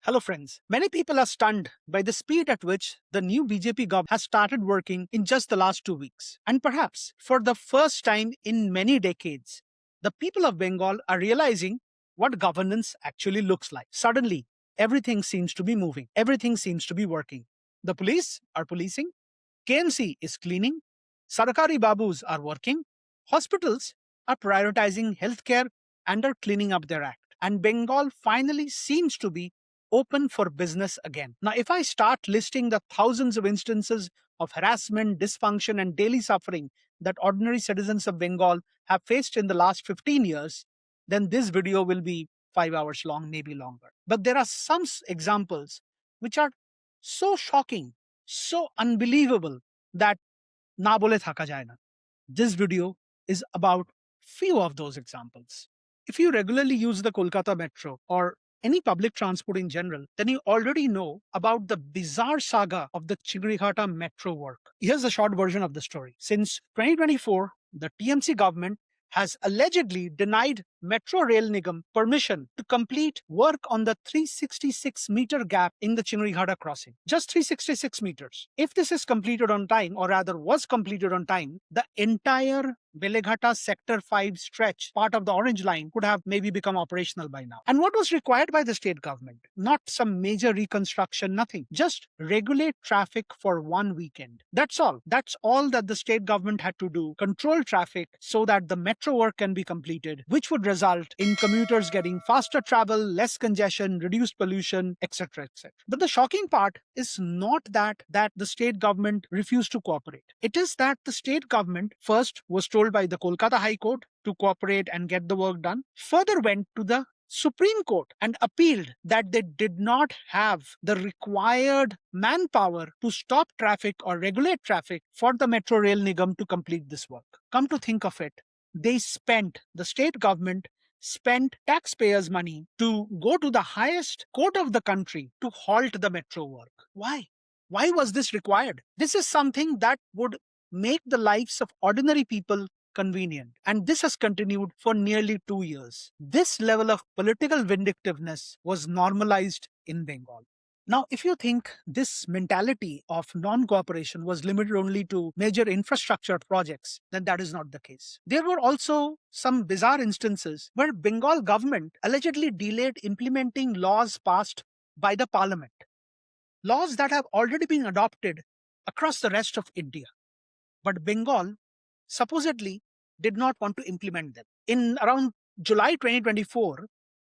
Hello friends. Many people are stunned by the speed at which the new BJP government has started working in just the last 2 weeks. And perhaps for the first time in many decades, the people of Bengal are realizing what governance actually looks like. Suddenly, everything seems to be moving. Everything seems to be working. The police are policing. KMC is cleaning. Sarkari babus are working. Hospitals are prioritizing healthcare and are cleaning up their act. And Bengal finally seems to be open for business again. Now, if I start listing the thousands of instances of harassment, dysfunction, and daily suffering that ordinary citizens of Bengal have faced in the last 15 years, then this video will be 5 hours long, maybe longer. But there are some examples which are so shocking, so unbelievable that na bole thaka jai na. This video is about few of those examples. If you regularly use the Kolkata Metro or any public transport in general, then you already know about the bizarre saga of the Chingrighata Metro work. Here's a short version of the story. Since 2024, the TMC government has allegedly denied Metro Rail Nigam permission to complete work on the 366-meter gap in the Chingrighata crossing. Just 366 meters. If this is completed on time, or rather was completed on time, the entire Beleghata Sector 5 stretch, part of the Orange Line, could have maybe become operational by now. And what was required by the state government? Not some major reconstruction, nothing. Just regulate traffic for one weekend. That's all. That's all that the state government had to do. Control traffic so that the metro work can be completed, which would result in commuters getting faster travel, less congestion, reduced pollution, etc., etc. But the shocking part is not that the state government refused to cooperate. It is that the state government first was told by the Kolkata High Court to cooperate and get the work done, further went to the Supreme Court and appealed that they did not have the required manpower to stop traffic or regulate traffic for the Metro Rail Nigam to complete this work. Come to think of it, the state government spent taxpayers' money to go to the highest court of the country to halt the metro work. Why? Why was this required? This is something that would make the lives of ordinary people convenient. And this has continued for nearly 2 years. This level of political vindictiveness was normalized in Bengal. Now, if you think this mentality of non-cooperation was limited only to major infrastructure projects, then that is not the case. There were also some bizarre instances where Bengal government allegedly delayed implementing laws passed by the parliament. Laws that have already been adopted across the rest of India. But Bengal supposedly did not want to implement them. In around July 2024,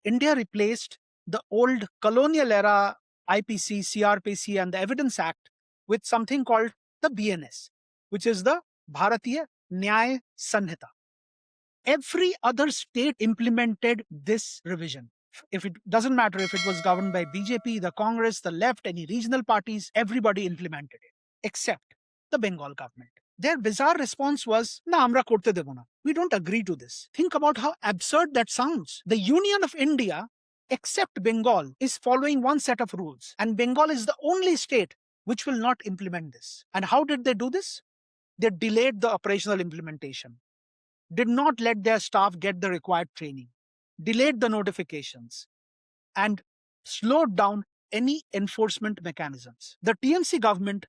India replaced the old colonial era IPC, CRPC and the Evidence Act with something called the BNS, which is the Bharatiya Nyaya Sanhita. Every other state implemented this revision. If it doesn't matter if it was governed by BJP, the Congress, the left, any regional parties, everybody implemented it, except the Bengal government. Their bizarre response was, na amra korte debo na. We don't agree to this. Think about how absurd that sounds. The Union of India, except Bengal, is following one set of rules. And Bengal is the only state which will not implement this. And how did they do this? They delayed the operational implementation, did not let their staff get the required training, delayed the notifications, and slowed down any enforcement mechanisms. The TMC government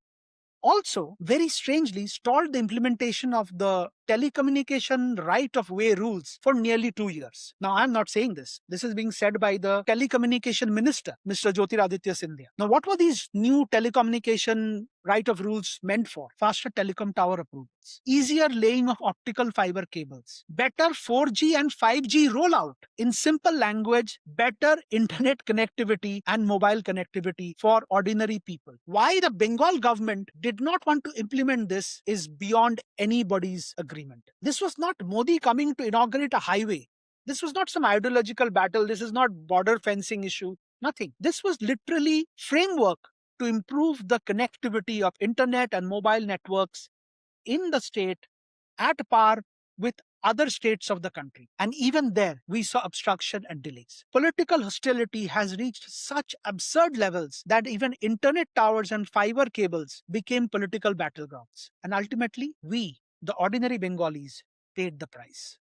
also, very strangely, stalled the implementation of the telecommunication right of way rules for nearly 2 years. Now, I'm not saying this. This is being said by the telecommunication minister, Mr. Jyotiraditya Scindia. Now, what were these new telecommunication right of rules meant for? Faster telecom tower approvals, easier laying of optical fiber cables, better 4G and 5G rollout. In simple language, better internet connectivity and mobile connectivity for ordinary people. Why the Bengal government did not want to implement this is beyond anybody's agreement. This was not Modi coming to inaugurate a highway. This was not some ideological battle. This is not border fencing issue. Nothing. This was literally framework to improve the connectivity of internet and mobile networks in the state at par with other states of the country. And even there, we saw obstruction and delays. Political hostility has reached such absurd levels that even internet towers and fiber cables became political battlegrounds. And ultimately, we, the ordinary Bengalis, paid the price.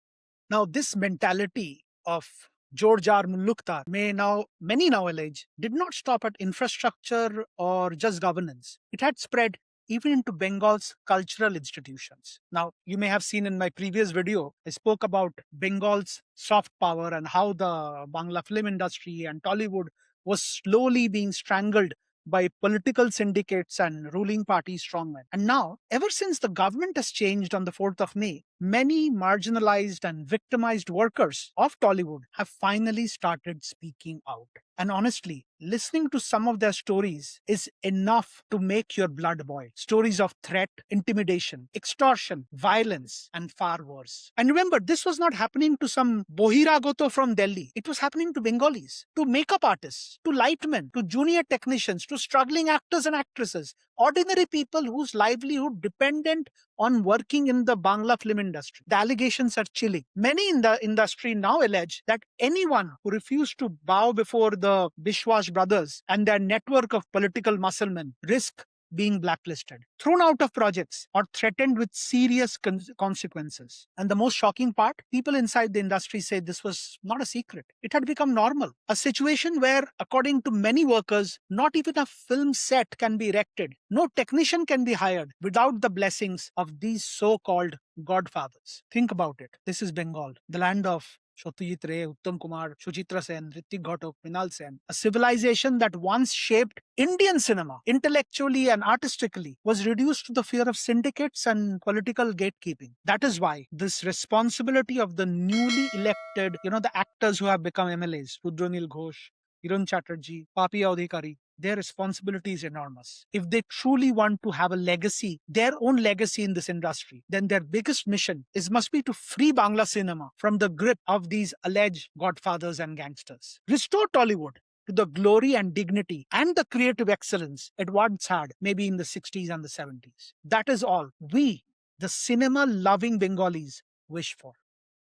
Now, this mentality of George R. Muluktar, many now allege, did not stop at infrastructure or just governance. It had spread even into Bengal's cultural institutions. Now, you may have seen in my previous video, I spoke about Bengal's soft power and how the Bangla film industry and Tollywood was slowly being strangled by political syndicates and ruling party strongmen. And now, ever since the government has changed on the 4th of May, many marginalized and victimized workers of Tollywood have finally started speaking out. And honestly, listening to some of their stories is enough to make your blood boil. Stories of threat, intimidation, extortion, violence, and far worse. And remember, this was not happening to some Bohiragoto from Delhi. It was happening to Bengalis, to makeup artists, to lightmen, to junior technicians, to struggling actors and actresses, ordinary people whose livelihood dependent on working in the Bangla film industry. The allegations are chilling. Many in the industry now allege that anyone who refused to bow before the Bishwash brothers and their network of political musclemen risk being blacklisted, thrown out of projects, or threatened with serious consequences. And the most shocking part, people inside the industry say this was not a secret. It had become normal. A situation where, according to many workers, not even a film set can be erected. No technician can be hired without the blessings of these so-called godfathers. Think about it. This is Bengal, the land of Satyajit Ray, Uttam Kumar, Suchitra Sen, Ritik Ghatak, Minal Sen. A civilization that once shaped Indian cinema intellectually and artistically was reduced to the fear of syndicates and political gatekeeping. That is why this responsibility of the newly elected, the actors who have become MLAs, Rudranil Ghosh, Hiran Chatterjee, Papi Adhikari, their responsibility is enormous. If they truly want to have a legacy, their own legacy in this industry, then their biggest mission must be to free Bangla cinema from the grip of these alleged godfathers and gangsters. Restore Tollywood to the glory and dignity and the creative excellence it once had, maybe in the 60s and the 70s. That is all we, the cinema-loving Bengalis, wish for.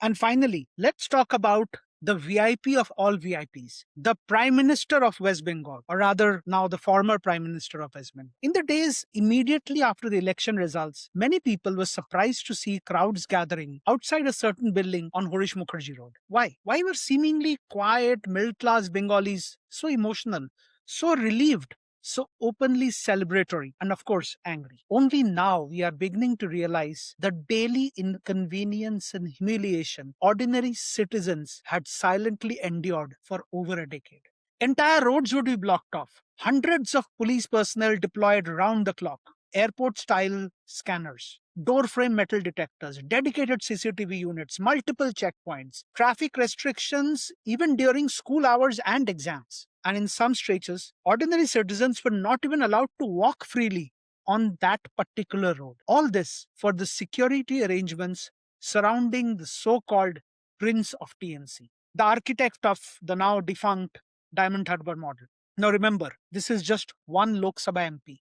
And finally, let's talk about the VIP of all VIPs, the Prime Minister of West Bengal, or rather now the former Prime Minister of West Bengal. In the days immediately after the election results, many people were surprised to see crowds gathering outside a certain building on Horish Mukherjee Road. Why? Why were seemingly quiet, middle-class Bengalis so emotional, so relieved, so openly celebratory, and of course angry? Only now we are beginning to realize the daily inconvenience and humiliation ordinary citizens had silently endured for over a decade. Entire roads would be blocked off, hundreds of police personnel deployed round the clock, airport-style scanners, door-frame metal detectors, dedicated CCTV units, multiple checkpoints, traffic restrictions even during school hours and exams. And in some stretches, ordinary citizens were not even allowed to walk freely on that particular road. All this for the security arrangements surrounding the so-called Prince of TNC, the architect of the now defunct Diamond Harbour model. Now remember, this is just one Lok Sabha MP.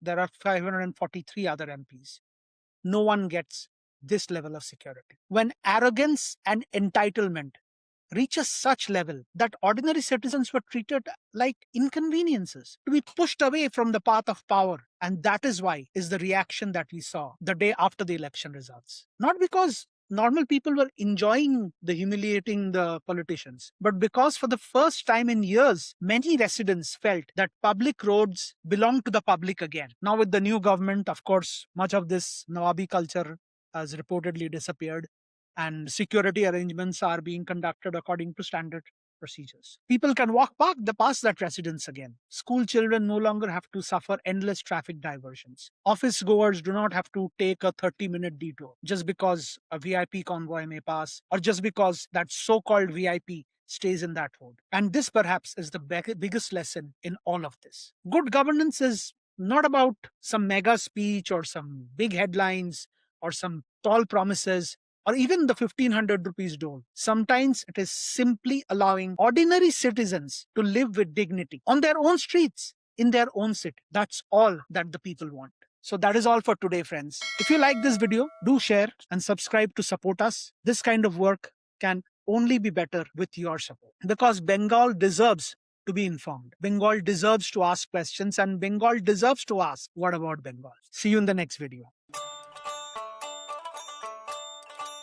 There are 543 other MPs. No one gets this level of security. When arrogance and entitlement reaches such level that ordinary citizens were treated like inconveniences, to be pushed away from the path of power. And that is why is the reaction that we saw the day after the election results. Not because normal people were enjoying the humiliating the politicians, but because for the first time in years, many residents felt that public roads belong to the public again. Now with the new government, of course, much of this Nawabi culture has reportedly disappeared, and security arrangements are being conducted according to standard procedures. People can walk past that residence again. School children no longer have to suffer endless traffic diversions. Office goers do not have to take a 30-minute detour just because a VIP convoy may pass, or just because that so-called VIP stays in that road. And this perhaps is the biggest lesson in all of this. Good governance is not about some mega speech or some big headlines or some tall promises, or even the 1500 rupees dole. Sometimes it is simply allowing ordinary citizens to live with dignity on their own streets, in their own city. That's all that the people want. So that is all for today, friends. If you like this video, do share and subscribe to support us. This kind of work can only be better with your support, because Bengal deserves to be informed. Bengal deserves to ask questions, and Bengal deserves to ask, what about Bengal? See you in the next video.